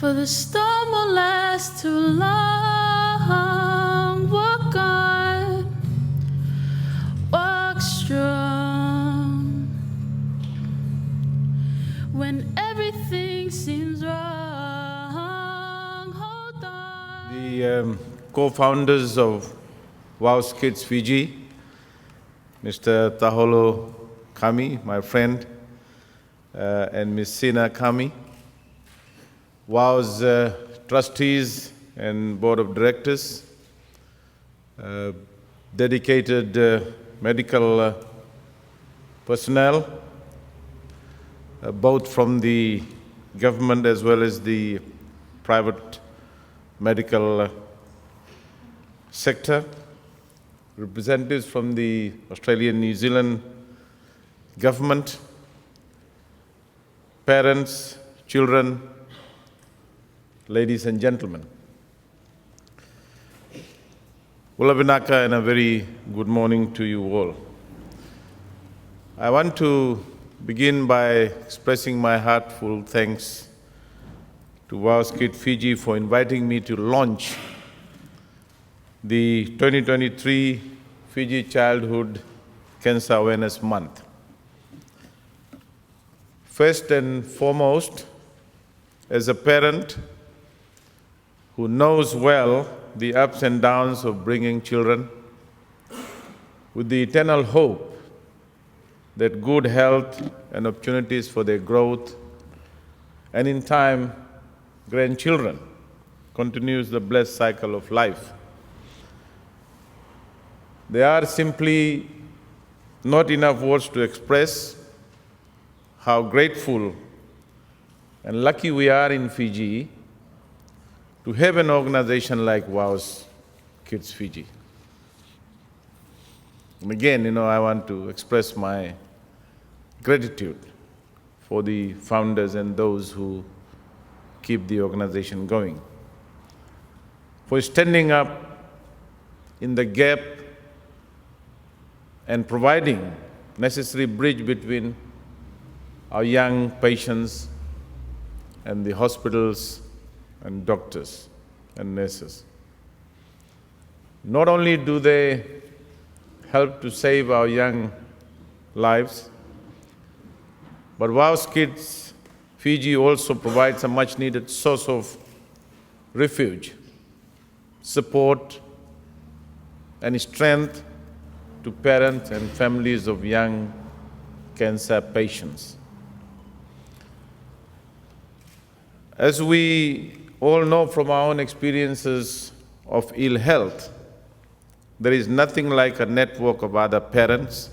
For the storm won't last too long. Walk on, walk strong. When everything seems wrong, hold on. The co-founders of WOW's Kids Fiji, Mr. Taholo Kami, my friend, and Ms. Sina Kami, WOW's trustees and board of directors, dedicated medical personnel, both from the government as well as the private medical sector, representatives from the Australian New Zealand government, parents, children, ladies and gentlemen. Ulabinaka, and a very good morning to you all. I want to begin by expressing my heartfelt thanks to WOW's Kids Fiji for inviting me to launch the 2023 Fiji Childhood Cancer Awareness Month. First and foremost, as a parent who knows well the ups and downs of bringing children, with the eternal hope that good health and opportunities for their growth, and in time, grandchildren, continues the blessed cycle of life. There are simply not enough words to express how grateful and lucky we are in Fiji to have an organization like WOW's Kids Fiji. And again, I want to express my gratitude for the founders and those who keep the organization going, for standing up in the gap and providing necessary bridge between our young patients and the hospitals and doctors and nurses. Not only do they help to save our young lives, but WOW's Kids Fiji also provides a much-needed source of refuge, support, and strength to parents and families of young cancer patients. As we all know from our own experiences of ill health, there is nothing like a network of other parents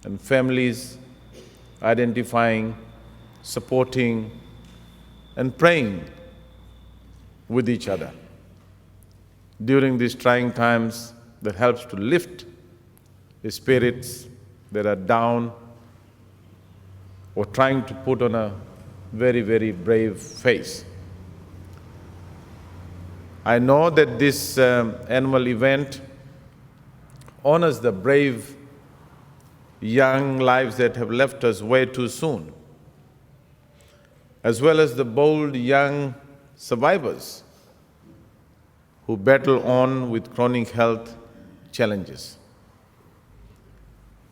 and families identifying, supporting, and praying with each other during these trying times, that helps to lift the spirits that are down or trying to put on a very, very brave face. I know that this annual event honors the brave young lives that have left us way too soon, as well as the bold young survivors who battle on with chronic health challenges.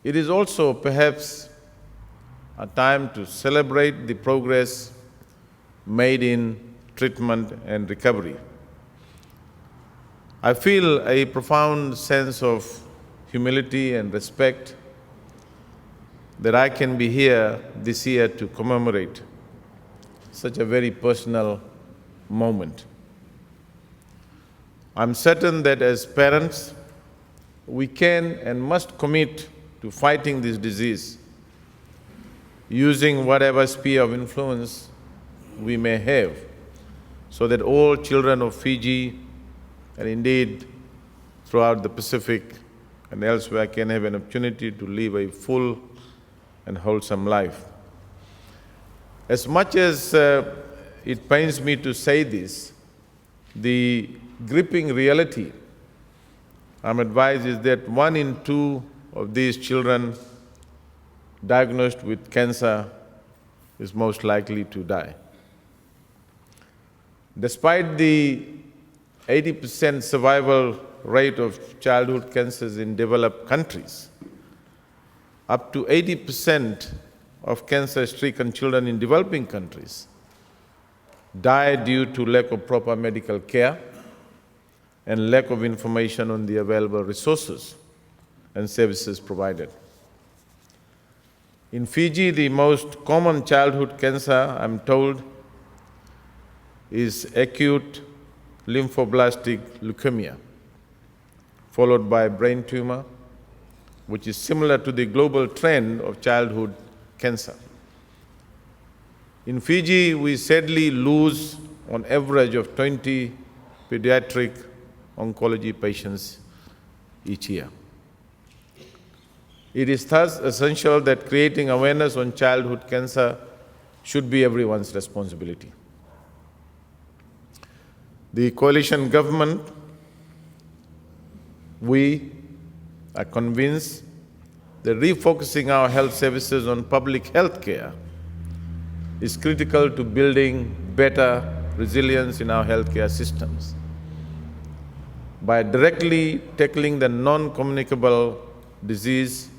It is also perhaps a time to celebrate the progress made in treatment and recovery. I feel a profound sense of humility and respect that I can be here this year to commemorate such a very personal moment. I'm certain that as parents, we can and must commit to fighting this disease, using whatever sphere of influence we may have, so that all children of Fiji, and indeed throughout the Pacific and elsewhere, can have an opportunity to live a full and wholesome life. As much as it pains me to say this, the gripping reality, I'm advised, is that 1 in 2 of these children diagnosed with cancer is most likely to die. Despite the 80% survival rate of childhood cancers in developed countries, up to 80% of cancer-stricken children in developing countries die due to lack of proper medical care and lack of information on the available resources and services provided. In Fiji, the most common childhood cancer, I'm told, is acute lymphoblastic leukemia, followed by brain tumor, which is similar to the global trend of childhood cancer. In Fiji, we sadly lose on average of 20 pediatric oncology patients each year. It is thus essential that creating awareness on childhood cancer should be everyone's responsibility. The coalition government, we are convinced that refocusing our health services on public health care is critical to building better resilience in our healthcare systems. By directly tackling the non-communicable disease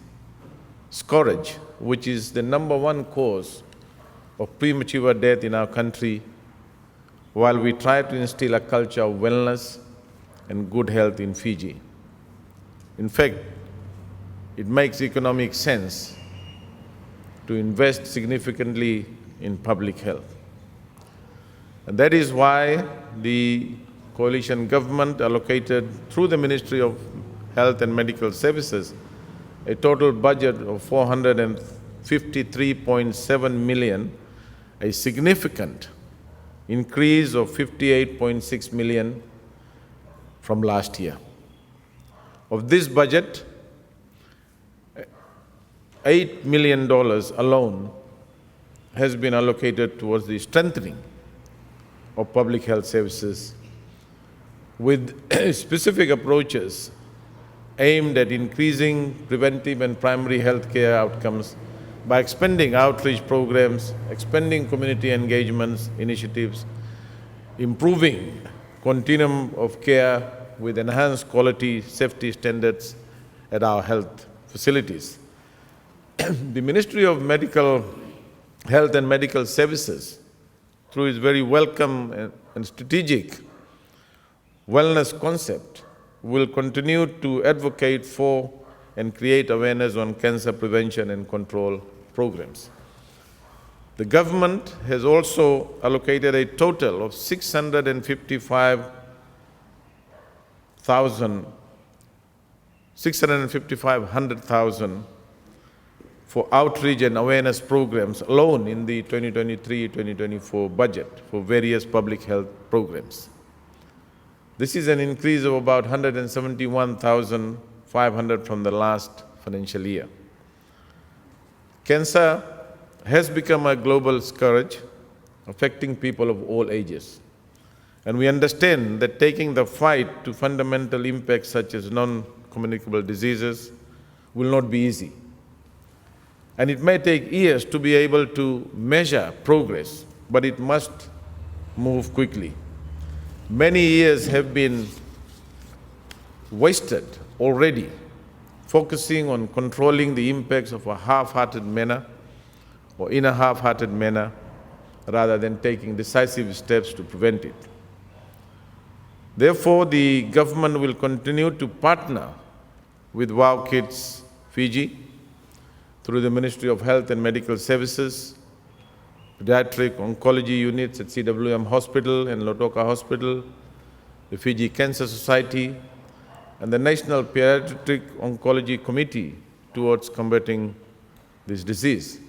scourge, which is the #1 cause of premature death in our country, while we try to instill a culture of wellness and good health in Fiji. In fact, it makes economic sense to invest significantly in public health. And that is why the coalition government allocated, through the Ministry of Health and Medical Services, a total budget of 453.7 million, a significant increase of 58.6 million from last year. Of this budget, $8 million alone has been allocated towards the strengthening of public health services with specific approaches aimed at increasing preventive and primary health care outcomes by expanding outreach programs, expanding community engagements initiatives, improving continuum of care with enhanced quality safety standards at our health facilities. The Ministry of Health and Medical Services, through its very welcome and strategic wellness concept, will continue to advocate for and create awareness on cancer prevention and control programs. The government has also allocated a total of 655,000 for outreach and awareness programs alone in the 2023-2024 budget for various public health programs. This is an increase of about 171,500 from the last financial year. Cancer has become a global scourge affecting people of all ages. And we understand that taking the fight to fundamental impacts such as non-communicable diseases will not be easy. And it may take years to be able to measure progress, but it must move quickly. Many years have been wasted already focusing on controlling the impacts of a half-hearted manner or in a half-hearted manner rather than taking decisive steps to prevent it. Therefore, the government will continue to partner with WOW Kids Fiji through the Ministry of Health and Medical Services, pediatric oncology units at CWM Hospital and Laucala Hospital, the Fiji Cancer Society, and the National Pediatric Oncology Committee towards combating this disease.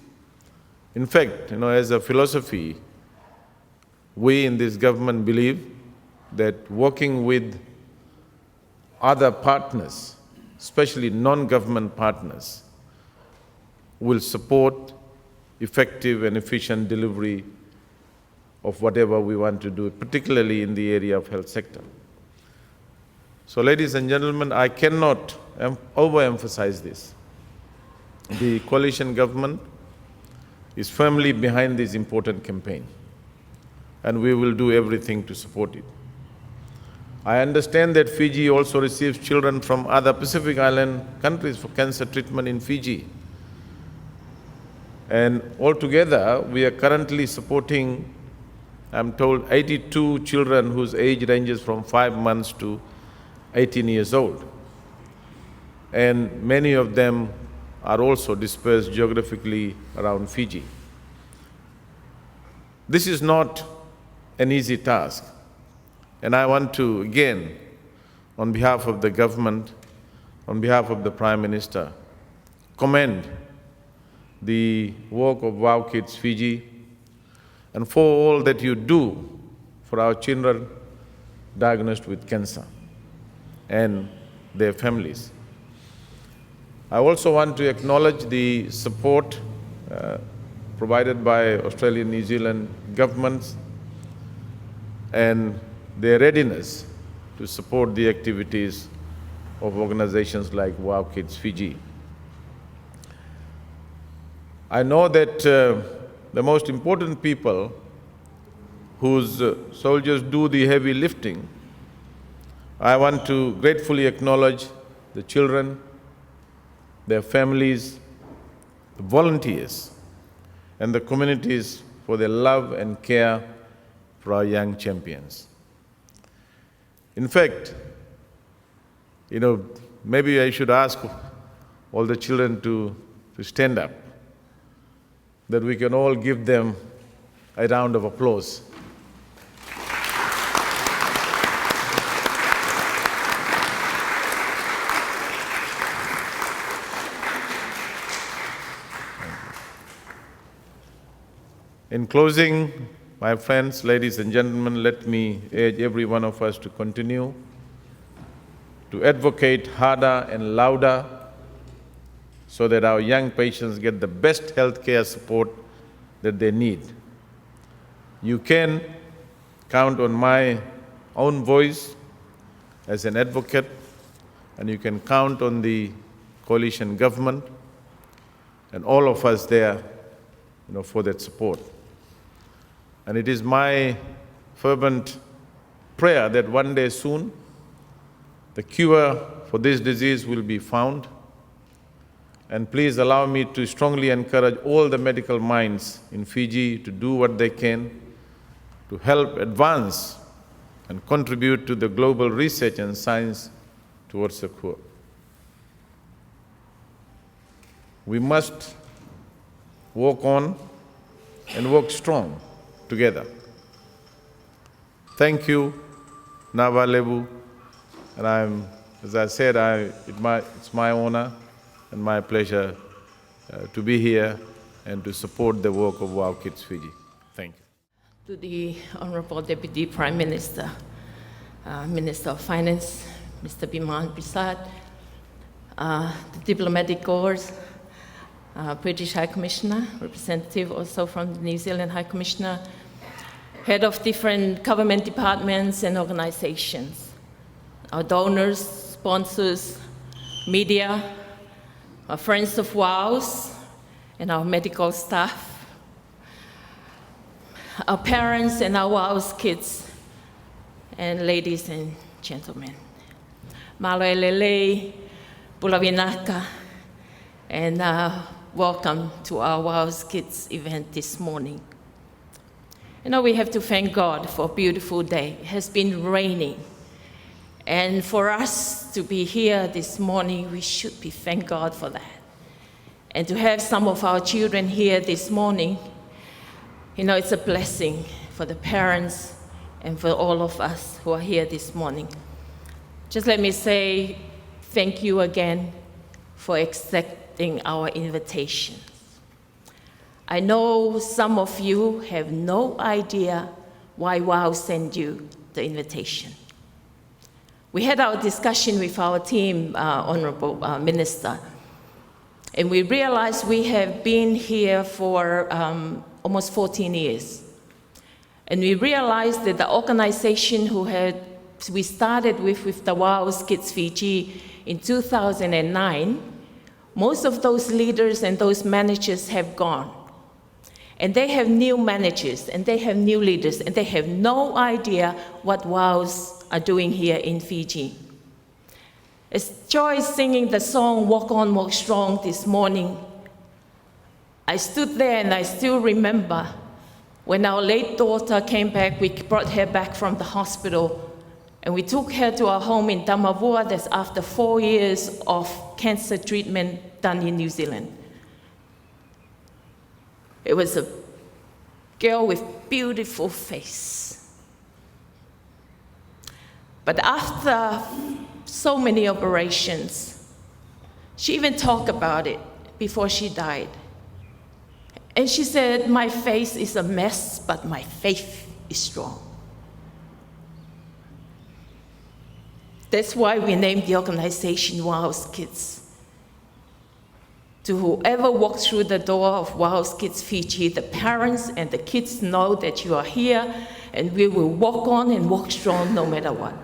In fact, as a philosophy, we in this government believe that working with other partners, especially non-government partners, will support effective and efficient delivery of whatever we want to do, particularly in the area of health sector. So, ladies and gentlemen, I cannot overemphasize this. The coalition government is firmly behind this important campaign. and we will do everything to support it. I understand that Fiji also receives children from other Pacific Island countries for cancer treatment in Fiji. And altogether, we are currently supporting, I'm told, 82 children whose age ranges from 5 months to 18 years old. And many of them are also dispersed geographically around Fiji. This is not an easy task. And I want to, again, on behalf of the government, on behalf of the Prime Minister, commend the work of WOW Kids Fiji and for all that you do for our children diagnosed with cancer and their families. I also want to acknowledge the support provided by Australian, New Zealand governments and their readiness to support the activities of organizations like WOW Kids Fiji. I know that the most important people whose soldiers do the heavy lifting, I want to gratefully acknowledge the children, their families, the volunteers, and the communities for their love and care for our young champions. In fact, maybe I should ask all the children to stand up, that we can all give them a round of applause. In closing, my friends, ladies and gentlemen, let me urge every one of us to continue to advocate harder and louder so that our young patients get the best healthcare support that they need. You can count on my own voice as an advocate, and you can count on the coalition government and all of us there, for that support. And it is my fervent prayer that one day soon, the cure for this disease will be found. And please allow me to strongly encourage all the medical minds in Fiji to do what they can to help advance and contribute to the global research and science towards a cure. We must walk on and work strong together. Thank you, Nava Lebu, and as I said, it's my honor and my pleasure to be here and to support the work of WOW Kids Fiji. Thank you. To the Honorable Deputy Prime Minister, Minister of Finance, Mr. Biman, Prasad, the diplomatic corps, British High Commissioner, representative also from the New Zealand High Commissioner, head of different government departments and organizations, our donors, sponsors, media, our friends of WOWs, and our medical staff, our parents and our WOWs kids, and ladies and gentlemen. Maloelele, Pulavinaaka, and welcome to our WOWs Kids event this morning. We have to thank God for a beautiful day. It has been raining. And for us to be here this morning, we should be thank God for that. And to have some of our children here this morning, it's a blessing for the parents and for all of us who are here this morning. Just let me say thank you again for accepting our invitation. I know some of you have no idea why WOW sent you the invitation. We had our discussion with our team, Honorable Minister, and we realized we have been here for almost 14 years. And we realized that the organization we started with the WOW Kids Fiji in 2009, most of those leaders and those managers have gone. And they have new managers, and they have new leaders, and they have no idea what WOWs are doing here in Fiji. As Joy is singing the song Walk On, Walk Strong this morning, I stood there and I still remember when our late daughter came back, we brought her back from the hospital, and we took her to our home in Tamavua. That's after 4 years of cancer treatment done in New Zealand. It was a girl with beautiful face. But after so many operations, she even talked about it before she died. And she said, my face is a mess, but my faith is strong. That's why we named the organization WOW's Kids. To whoever walks through the door of WOW's Kids Fiji, the parents and the kids know that you are here, and we will walk on and walk strong no matter what.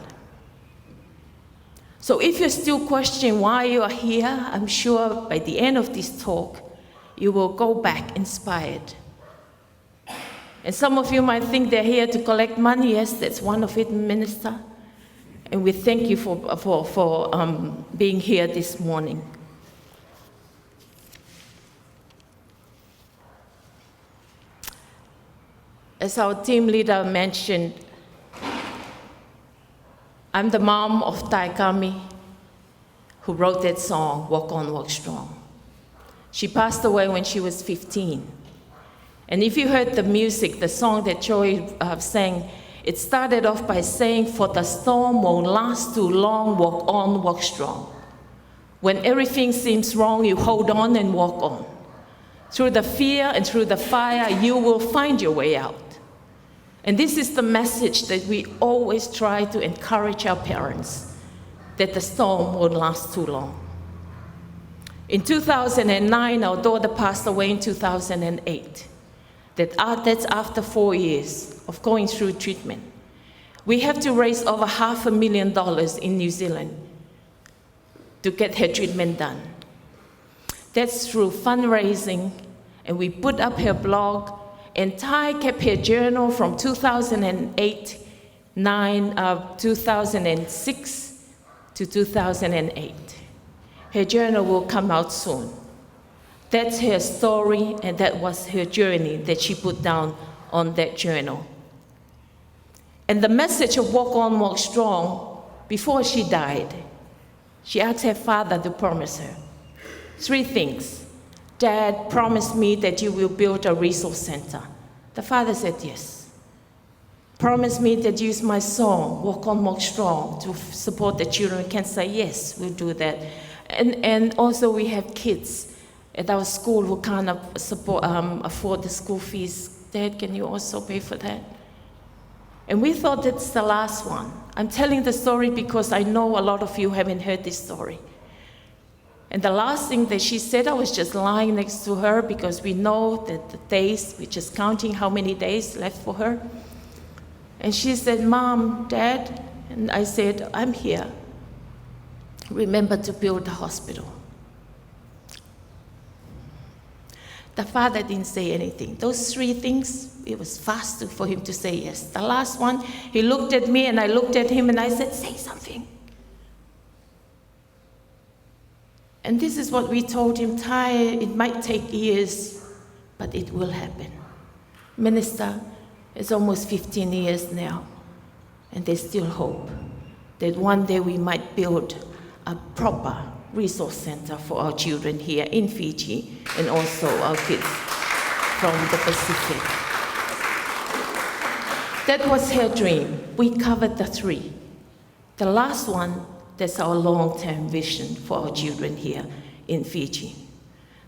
So if you're still questioning why you are here, I'm sure by the end of this talk, you will go back inspired. And some of you might think they're here to collect money. Yes, that's one of it, Minister. And we thank you for being here this morning. As our team leader mentioned, I'm the mom of Taikami, who wrote that song, Walk On, Walk Strong. She passed away when she was 15. And if you heard the music, the song that Joy sang, it started off by saying, for the storm won't last too long, walk on, walk strong. When everything seems wrong, you hold on and walk on. Through the fear and through the fire, you will find your way out. And this is the message that we always try to encourage our parents, that the storm won't last too long. In 2009, our daughter passed away in 2008. That's after 4 years of going through treatment. We have to raise over $500,000 in New Zealand to get her treatment done. That's through fundraising, and we put up her blog, and Ty kept her journal from 2008, 2006 to 2008. Her journal will come out soon. That's her story, and that was her journey that she put down on that journal. And the message of Walk On, Walk Strong, before she died, she asked her father to promise her 3 things. Dad, promise me that you will build a resource center. The father said yes. Promise me that you use my song, Walk On, Walk Strong, to support the children. Can say yes, we'll do that. And also we have kids at our school who can't afford the school fees. Dad, can you also pay for that? And we thought that's the last one. I'm telling the story because I know a lot of you haven't heard this story. And the last thing that she said, I was just lying next to her because we know that the days, we're just counting how many days left for her. And she said, Mom, Dad, and I said, I'm here. Remember to build the hospital. The father didn't say anything. Those 3 things, it was fast for him to say yes. The last one, he looked at me and I looked at him and I said, say something. And this is what we told him, Ty, it might take years, but it will happen. Minister, it's almost 15 years now, and there's still hope that one day we might build a proper resource center for our children here in Fiji and also our kids from the Pacific. That was her dream. We covered the 3. The last one, that's our long-term vision for our children here in Fiji.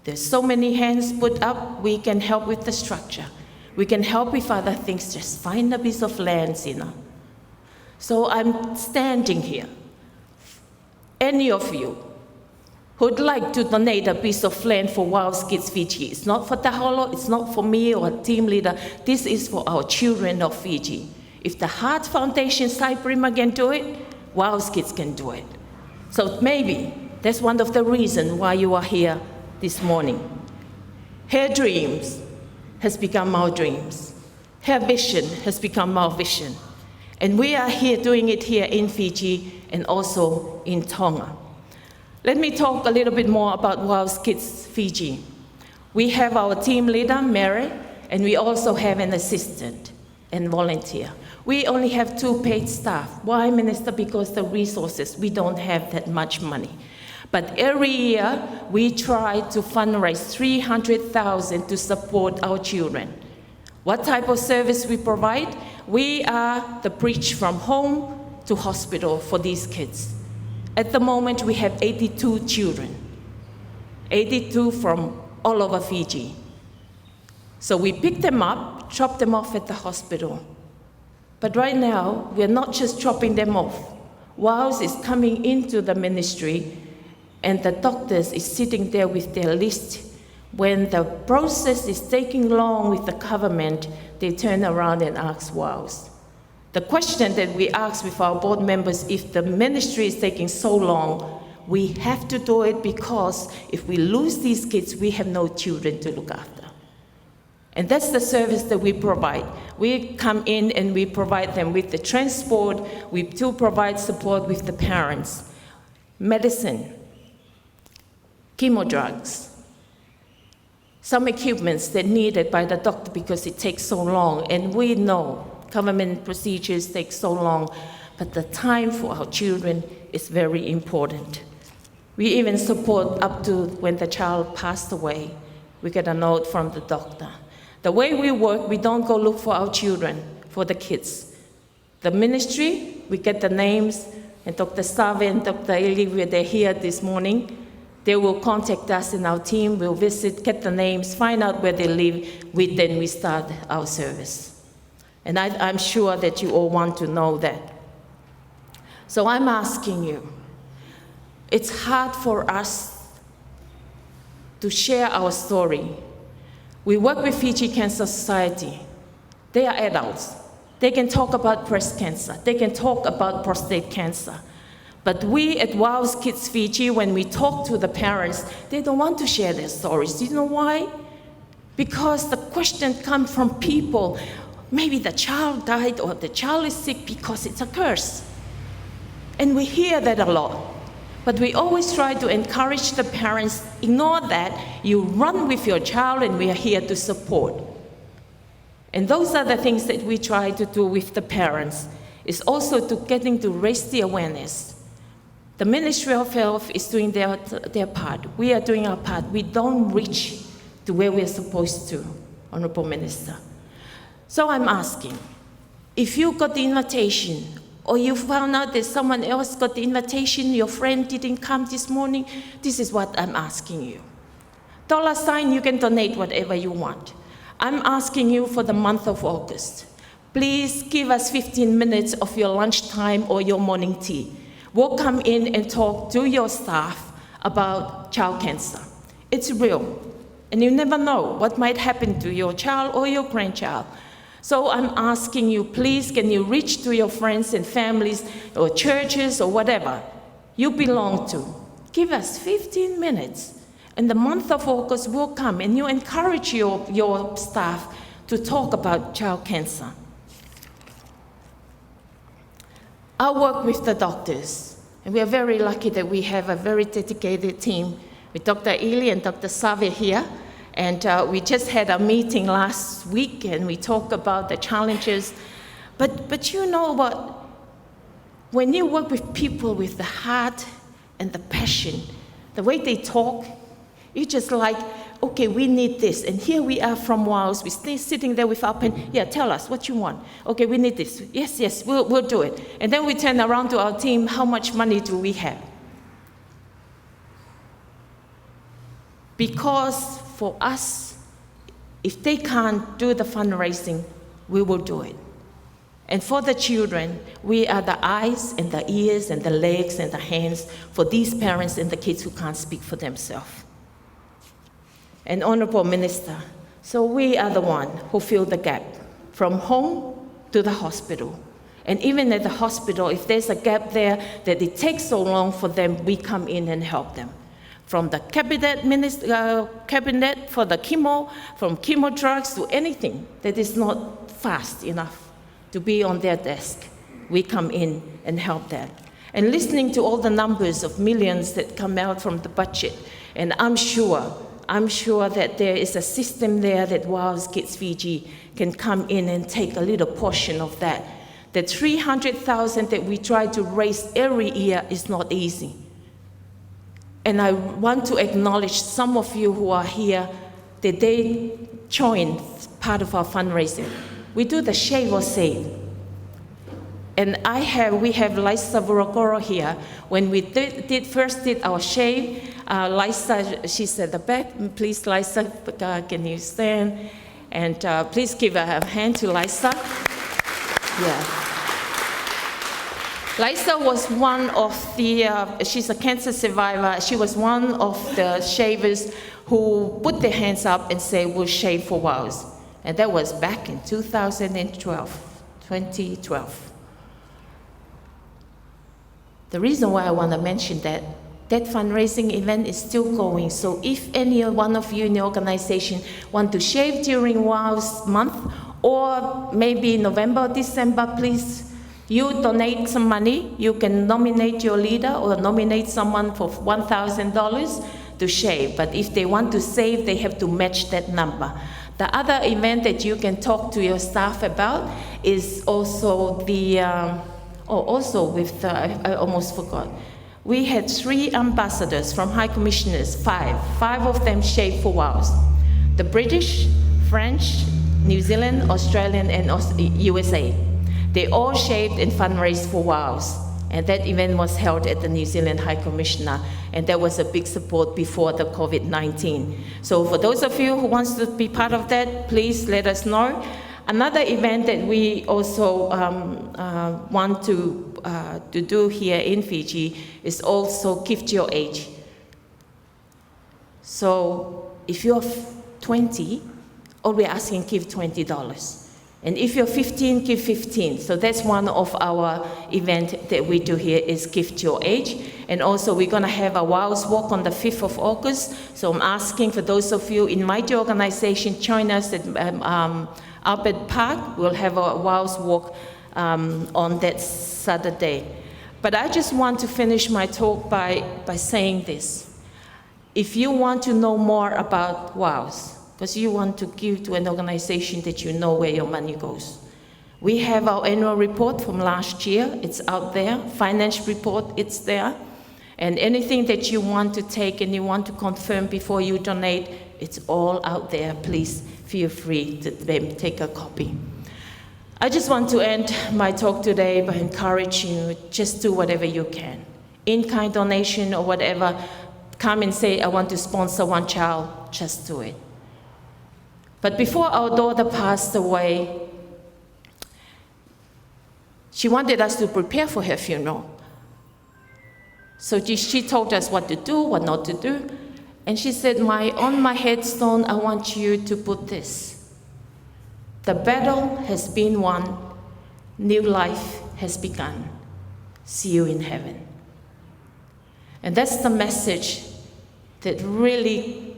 There's so many hands put up. We can help with the structure. We can help with other things. Just find a piece of land, So I'm standing here. Any of you who'd like to donate a piece of land for WOW's Kids Fiji, it's not for Taholo, it's not for me or a team leader. This is for our children of Fiji. If the Heart Foundation Cyprima can do it, WOW's Kids can do it. So maybe that's one of the reasons why you are here this morning. Her dreams has become our dreams. Her vision has become our vision. And we are here doing it here in Fiji and also in Tonga. Let me talk a little bit more about WOW's Kids Fiji. We have our team leader, Mary, and we also have an assistant and volunteer. We only have 2 paid staff. Why, Minister? Because the resources, we don't have that much money. But every year, we try to fundraise $300,000 to support our children. What type of service we provide? We are the bridge from home to hospital for these kids. At the moment, we have 82 children, 82 from all over Fiji. So we pick them up, drop them off at the hospital. But right now, we're not just dropping them off. WOWS is coming into the ministry, and the doctors is sitting there with their list. When the process is taking long with the government, they turn around and ask WOWS. The question that we ask with our board members, if the ministry is taking so long, we have to do it because if we lose these kids, we have no children to look after. And that's the service that we provide. We come in and we provide them with the transport. We do provide support with the parents, medicine, chemo drugs, some equipments that are needed by the doctor because it takes so long. And we know government procedures take so long, but the time for our children is very important. We even support up to when the child passed away. We get a note from the doctor. The way we work, we don't go look for our children, for the kids. The ministry, we get the names, and Dr. Suva and Dr. Eli, they're here this morning. They will contact us in our team, we'll visit, get the names, find out where they live, then we start our service. And I'm sure that you all want to know that. So I'm asking you, it's hard for us to share our story. We work with Fiji Cancer Society. They are adults. They can talk about breast cancer. They can talk about prostate cancer. But we at WOW's Kids Fiji, when we talk to the parents, they don't want to share their stories. Do you know why? Because the question comes from people, maybe the child died or the child is sick because it's a curse. And we hear that a lot. But we always try to encourage the parents, ignore that, you run with your child and we are here to support. And those are the things that we try to do with the parents, is also to getting to raise the awareness. The Ministry of Health is doing their part. We are doing our part. We don't reach to where we're supposed to, Honorable Minister. So I'm asking, if you got the invitation, or you found out that someone else got the invitation, your friend didn't come this morning, this is what I'm asking you. $, you can donate whatever you want. I'm asking you for the month of August. Please give us 15 minutes of your lunchtime or your morning tea. We'll come in and talk to your staff about child cancer. It's real, and you never know what might happen to your child or your grandchild. So I'm asking you, please, can you reach to your friends and families or churches or whatever you belong to? Give us 15 minutes. In the month of August, we'll come and you encourage your staff to talk about child cancer. I work with the doctors, and we are very lucky that we have a very dedicated team with Dr. Eli and Dr. Suva here. And we just had a meeting last week, and we talked about the challenges. But you know what? When you work with people with the heart and the passion, the way they talk, you're just like, okay, we need this. And here we are from WOWS. We stay sitting there with our pen. Yeah, tell us what you want. Okay, we need this. Yes, we'll do it. And then we turn around to our team, how much money do we have? Because for us, if they can't do the fundraising, we will do it. And for the children, we are the eyes and the ears and the legs and the hands for these parents and the kids who can't speak for themselves. And Honorable Minister, so we are the one who fill the gap from home to the hospital. And even at the hospital, if there's a gap there that it takes so long for them, we come in and help them. From the cabinet for the chemo, from chemo drugs to anything that is not fast enough to be on their desk. We come in and help them. And listening to all the numbers of millions that come out from the budget, and I'm sure that there is a system there that WOW's Kids Fiji can come in and take a little portion of that. The 300,000 that we try to raise every year is not easy. And I want to acknowledge some of you who are here that they joined part of our fundraising. We do the Shave or Save. And we have Lisa Vorogoro here. When we first did our shave, Lisa, she's at the back. Please, Lisa, can you stand? And please give a hand to Lisa. Yeah. Lisa was one of the, she's a cancer survivor. She was one of the shavers who put their hands up and say, we'll shave for WOWs. And that was back in 2012. The reason why I want to mention that fundraising event is still going. So if any one of you in the organization want to shave during WOW's month, or maybe November, December, please, you donate some money. You can nominate your leader or nominate someone for $1,000 to shave. But if they want to save, they have to match that number. The other event that you can talk to your staff about is also the, I almost forgot. We had 3 ambassadors from High Commissioners, 5 of them shaved for WOWs. The British, French, New Zealand, Australian, and USA. They all shaved and fundraised for WOWs. And that event was held at the New Zealand High Commissioner, and there was a big support before the COVID-19. So for those of you who wants to be part of that, please let us know. Another event that we also want to do here in Fiji is also Gift Your Age. So if you're 20, all we're asking, give $20. And if you're 15, give 15. So that's one of our events that we do here is Gift Your Age. And also we're gonna have a WOW's Walk on the 5th of August. So I'm asking for those of you in my organization, join us at Albert Park. We'll have a WOW's Walk on that Saturday. But I just want to finish my talk by saying this. If you want to know more about WOW's, because you want to give to an organization that you know where your money goes. We have our annual report from last year. It's out there. Finance report, it's there. And anything that you want to take and you want to confirm before you donate, it's all out there. Please feel free to take a copy. I just want to end my talk today by encouraging you, just do whatever you can. In-kind donation or whatever, come and say, I want to sponsor one child, just do it. But before our daughter passed away, she wanted us to prepare for her funeral. So she told us what to do, what not to do. And she said, on my headstone, I want you to put this. The battle has been won, new life has begun. See you in heaven. And that's the message that really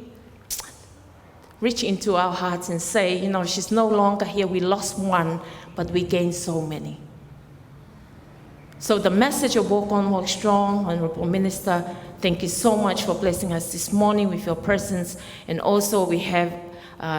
reach into our hearts and say, you know, she's no longer here, we lost one, but we gained so many. So the message of Walk On, Walk Strong, Honorable Minister, thank you so much for blessing us this morning with your presence. And also we have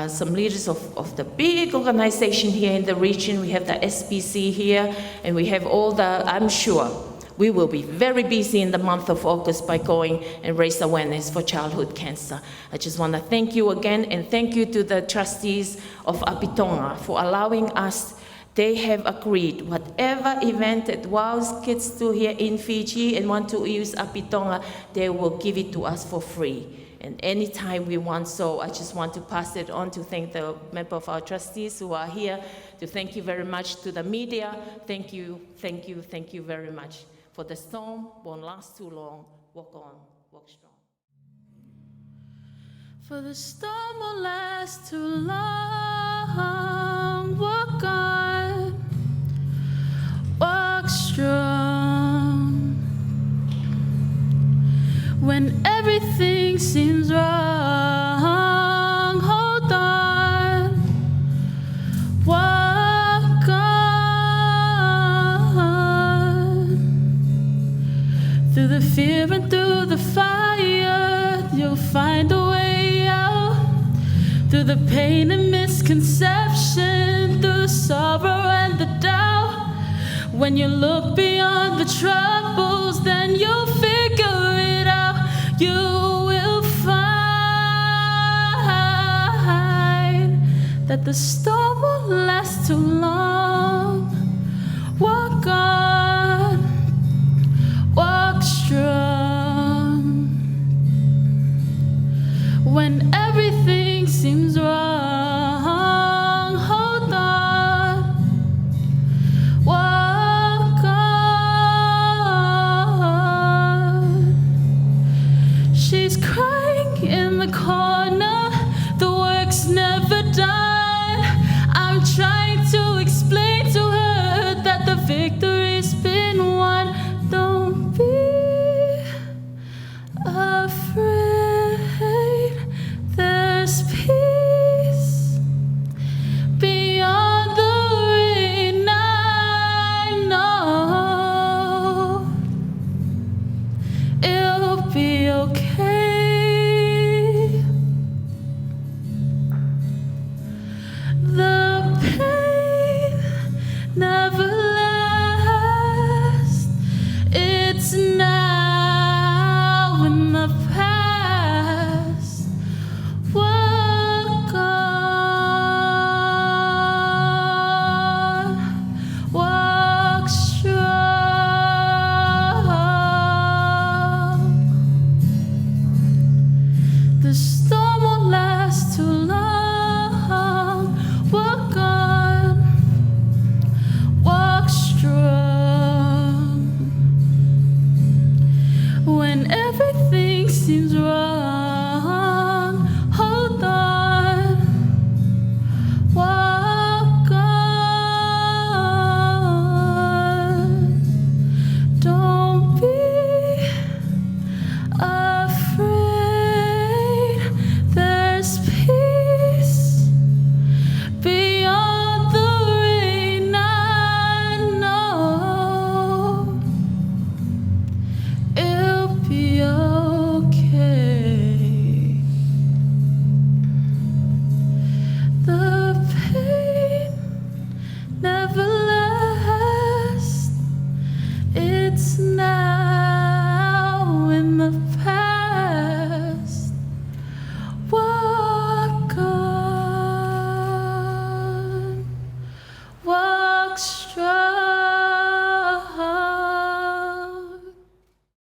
some leaders of the big organization here in the region. We have the SPC here, and we have all the, I'm sure, we will be very busy in the month of August by going and raise awareness for childhood cancer. I just want to thank you again, and thank you to the trustees of Tonga for allowing us. They have agreed whatever event that WOW's kids do here in Fiji and want to use Tonga, they will give it to us for free. And anytime we want, so I just want to pass it on to thank the member of our trustees who are here, to thank you very much to the media. Thank you very much. For the storm won't last too long. Walk on, walk strong. For the storm won't last too long. Walk on, walk strong. When everything fear and through the fire, you'll find a way out. Through the pain and misconception, through the sorrow and the doubt. When you look beyond the troubles, then you'll figure it out. You will find that the storm won't last too long. Walk on, walk strong. When everything seems wrong, hold on, walk on. She's crying in the corner, the work's never done. I'm trying to explain to her that the victory's been won. Don't be afraid, there's peace beyond the rain. I know it'll be okay. The pain never